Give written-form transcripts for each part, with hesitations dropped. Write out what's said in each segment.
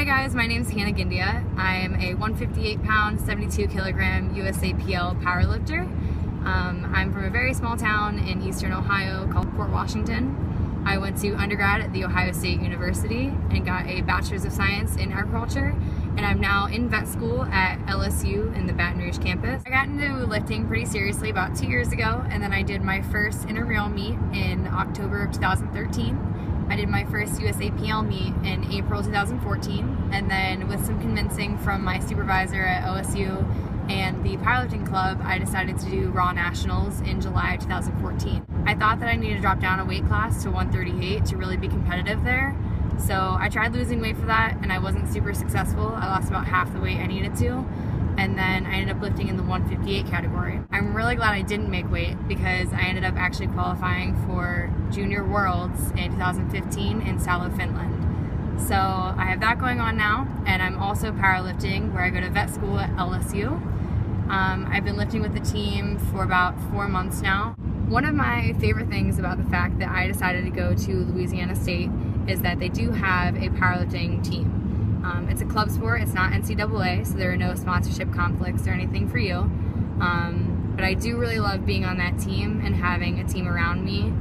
Hi guys, my name is Ghindea. I am a 158-pound, 72-kilogram USAPL powerlifter. I'm from a very small town in eastern Ohio called Port Washington. I went to undergrad at The Ohio State University and got a Bachelor's of Science in Agriculture, and I'm now in vet school at LSU in the Baton Rouge campus. I got into lifting pretty seriously about 2 years ago, and then I did my first intramural meet in October of 2013. I did my first USAPL meet in April 2014, and then with some convincing from my supervisor at OSU and the powerlifting club, I decided to do Raw Nationals in July 2014. I thought that I needed to drop down a weight class to 138 to really be competitive there, so I tried losing weight for that and I wasn't super successful. I lost about half the weight I needed to, and then I ended up lifting in the 158 category. I'm really glad I didn't make weight because I ended up actually qualifying for Junior Worlds in 2015 in Salo, Finland. So I have that going on now, and I'm also powerlifting where I go to vet school at LSU. I've been lifting with the team for about 4 months now. One of my favorite things about the fact that I decided to go to Louisiana State is that they do have a powerlifting team. It's a club sport, it's not NCAA, so there are no sponsorship conflicts or anything for you. But I do really love being on that team and having a team around me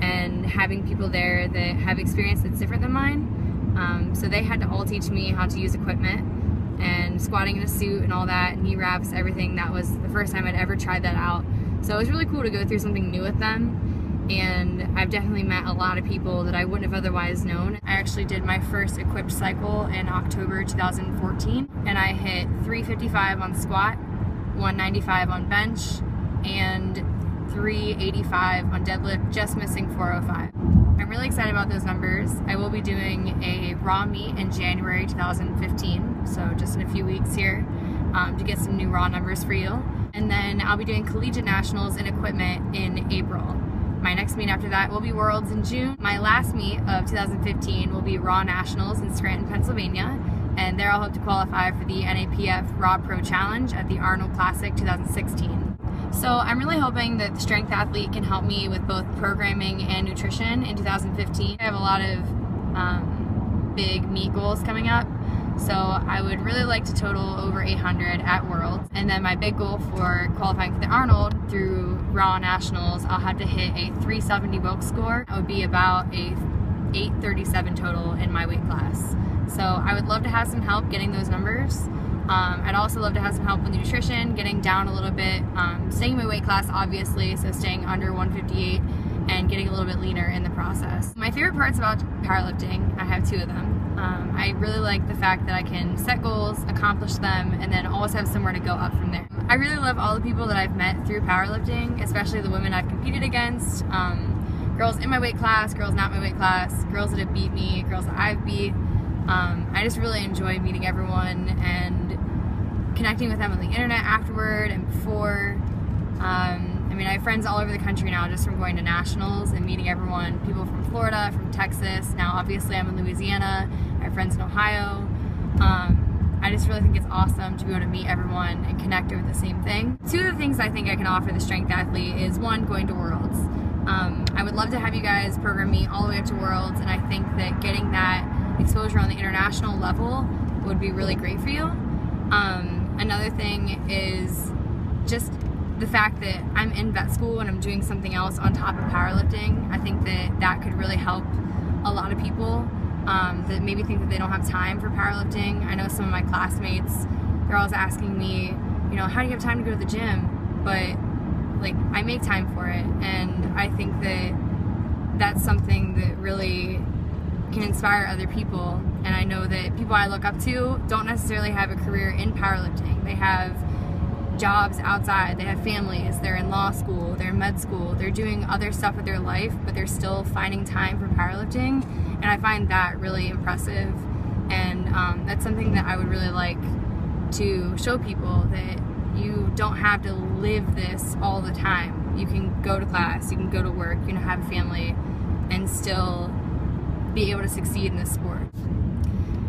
and having people there that have experience that's different than mine. So they had to all teach me how to use equipment and squatting in a suit and all that, knee wraps, everything. That was the first time I'd ever tried that out. So it was really cool to go through something new with them, and I've definitely met a lot of people that I wouldn't have otherwise known. I actually did my first equipped cycle in October 2014, and I hit 355 on squat, 195 on bench, and 385 on deadlift, just missing 405. I'm really excited about those numbers. I will be doing a raw meet in January 2015, so just in a few weeks here, to get some new raw numbers for you. And then I'll be doing collegiate nationals in equipment in April. My next meet after that will be Worlds in June. My last meet of 2015 will be Raw Nationals in Scranton, Pennsylvania, and there I'll hope to qualify for the NAPF Raw Pro Challenge at the Arnold Classic 2016. So I'm really hoping that the Strength Athlete can help me with both programming and nutrition in 2015. I have a lot of big meet goals coming up, so I would really like to total over 800 at Worlds. And then my big goal for qualifying for the Arnold through Raw Nationals, I'll have to hit a 370 bulk score. That would be about a 837 total in my weight class. So I would love to have some help getting those numbers. I'd also love to have some help with nutrition, getting down a little bit, staying in my weight class obviously, so staying under 158 and getting a little bit leaner in the process. My favorite parts about powerlifting, I have two of them. I really like the fact that I can set goals, accomplish them, and then always have somewhere to go up from there. I really love all the people that I've met through powerlifting, especially the women I've competed against, girls in my weight class, girls not my weight class, girls that have beat me, girls that I've beat. I just really enjoy meeting everyone and connecting with them on the internet afterward and before. I mean, I have friends all over the country now just from going to nationals and meeting everyone, people from Florida, from Texas. Now obviously I'm in Louisiana, I have friends in Ohio. I just really think it's awesome to be able to meet everyone and connect over the same thing. Two of the things I think I can offer the Strength Athlete is one, going to Worlds. I would love to have you guys program me all the way up to Worlds, and I think that getting that exposure on the international level would be really great for you. Another thing is just the fact that I'm in vet school and I'm doing something else on top of powerlifting. I think that that could really help a lot of people that maybe think that they don't have time for powerlifting. I know some of my classmates, they're always asking me, you know, how do you have time to go to the gym? But like, I make time for it, and I think that that's something that really can inspire other people. And I know that people I look up to don't necessarily have a career in powerlifting. They have jobs outside, they have families, they're in law school, they're in med school, they're doing other stuff with their life, but they're still finding time for powerlifting, and I find that really impressive. And that's something that I would really like to show people, that you don't have to live this all the time. You can go to class, you can go to work, you can have a family, and still be able to succeed in this sport.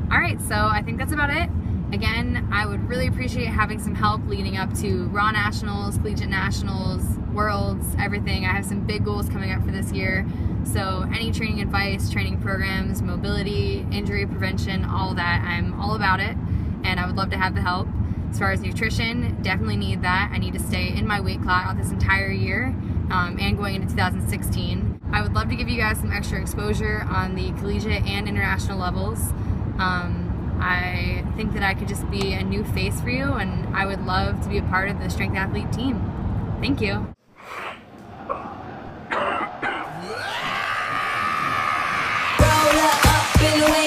Alright, so I think that's about it. Again, I would really appreciate having some help leading up to Raw Nationals, Collegiate Nationals, Worlds, everything. I have some big goals coming up for this year, So any training advice, training programs, mobility, injury prevention, all that, I'm all about it, and I would love to have the help. As far as nutrition, definitely need that. I need to stay in my weight class this entire year and going into 2016. I would love to give you guys some extra exposure on the collegiate and international levels. I think that I could just be a new face for you, and I would love to be a part of the Strength Athlete team. Thank you. Roll up in the way.